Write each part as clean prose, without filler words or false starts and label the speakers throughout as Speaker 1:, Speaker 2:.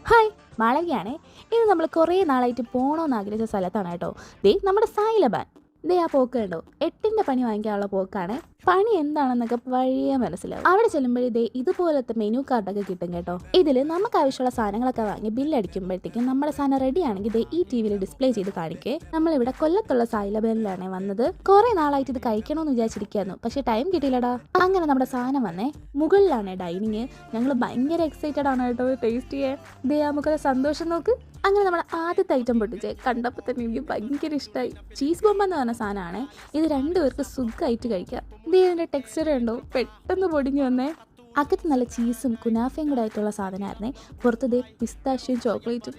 Speaker 1: Hi മാളവികയാണേ. ഇത് നമ്മൾ കുറേ നാളായിട്ട് പോകണമെന്ന് ആഗ്രഹിച്ച സ്ഥലത്താണ് കേട്ടോ. ദേ നമ്മുടെ സായിലബാൻ. ദേ ആ പോക്ക് കണ്ടോ, 8ന്റെ പണി വാങ്ങിക്കാനുള്ള പോക്കാണ്. പണി എന്താണെന്നൊക്കെ വഴിയേ മനസ്സിലാവും. അവിടെ ചെല്ലുമ്പോഴേ ദേ ഇതുപോലത്തെ മെനു കാർഡൊക്കെ കിട്ടും കേട്ടോ. ഇതിൽ നമുക്ക് ആവശ്യമുള്ള സാധനങ്ങളൊക്കെ വാങ്ങി ബില്ലടിക്കുമ്പോഴത്തേക്കും നമ്മുടെ സാധനം റെഡി ആണെങ്കിൽ ദേ ഈ ടിവിയിൽ ഡിസ്പ്ലേ ചെയ്ത് കാണിക്കേ. നമ്മളിവിടെ കൊല്ലത്തുള്ള സായിലബാനിലാണ് വന്നത്. കുറെ നാളായിട്ട് ഇത് കഴിക്കണമെന്ന് വിചാരിച്ചിരിക്കുന്നു, പക്ഷെ ടൈം കിട്ടിയില്ലടാ. അങ്ങനെ നമ്മുടെ സാധനം വന്നേ. മുകളിലാണ് ഡൈനിങ്. ഞങ്ങൾ ഭയങ്കര എക്സൈറ്റഡ് ആണ് കേട്ടോ ടേസ്റ്റ് ചെയ്യാൻ. ദേ നമുക്കത് സന്തോഷം നോക്ക്. അങ്ങനെ നമ്മുടെ ആദ്യത്തെ ഐറ്റം പൊട്ടിച്ചേ. കണ്ടപ്പോൾ തന്നെ എനിക്ക് ഭയങ്കര ഇഷ്ടമായി. ചീസ് ബോംബ എന്ന് പറഞ്ഞ സാധനമാണ്. ഇത് രണ്ടുപേർക്ക് സുഖമായിട്ട് കഴിക്കാം. ഇതിൻ്റെ ടെക്സ്ചർ ഉണ്ടോ, പെട്ടെന്ന് പൊടിഞ്ഞു വന്നേ. അകത്ത് നല്ല ചീസും കുനാഫയും കൂടെ ആയിട്ടുള്ള സാധനമായിരുന്നേ. പുറത്ത് ദേ പിസ്താഷ്യയും ചോക്ലേറ്റും.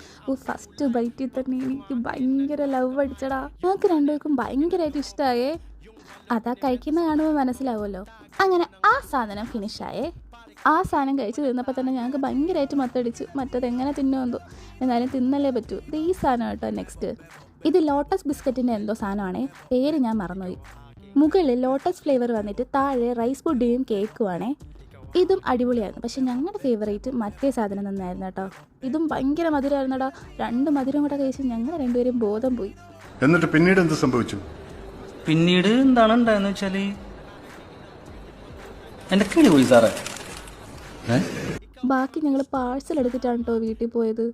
Speaker 1: ഫസ്റ്റ് ബൈറ്റിൽ തന്നെ എനിക്ക് ഭയങ്കര ലവ് അടിച്ചടാ. ഞങ്ങൾക്ക് രണ്ടുപേർക്കും ഭയങ്കരമായിട്ട് ഇഷ്ടമായേ. അതാ കഴിക്കുന്ന കാണുമ്പോൾ മനസ്സിലാവുമല്ലോ. അങ്ങനെ ആ സാധനം ഫിനിഷായേ. ആ സാധനം കഴിച്ച് തിന്നപ്പോൾ തന്നെ ഞങ്ങൾക്ക് ഭയങ്കരമായിട്ട് മത്തടിച്ചു. മറ്റത് എങ്ങനെ തിന്നുമെന്തോ, എന്നാലും തിന്നല്ലേ പറ്റൂ. ഇത് ഈ സാധനം കേട്ടോ നെക്സ്റ്റ്. ഇത് ലോട്ടസ് ബിസ്ക്കറ്റിൻ്റെ എന്തോ സാധനമാണേ, പേര് ഞാൻ മറന്നുപോയി. മുകളിൽ ലോട്ടസ് ഫ്ലേവർ വന്നിട്ട് താഴെ റൈസ് പുഡിയും കേക്കുവാണേ. ഇതും അടിപൊളിയായിരുന്നു. പക്ഷെ ഞങ്ങളുടെ ഫേവറേറ്റ് മറ്റേ സാധനം തന്നെയായിരുന്നു കേട്ടോ. ഇതും ഭയങ്കര മധുരമായിരുന്നടാ. 2 മധുരം കൂടെ കഴിച്ച് ഞങ്ങൾ രണ്ടുപേരും ബോധം പോയി.
Speaker 2: എന്നിട്ട് പിന്നീട് എന്ത് സംഭവിച്ചു?
Speaker 3: പിന്നീട് എന്താണ് ഉണ്ടായെന്ന് വെച്ചാല് എന്റെ കിളി പോയി സാറേ.
Speaker 1: ബാക്കി ഞങ്ങൾ പാഴ്സൽ എടുത്തിട്ടാണ് കേട്ടോ വീട്ടിൽ പോയത്.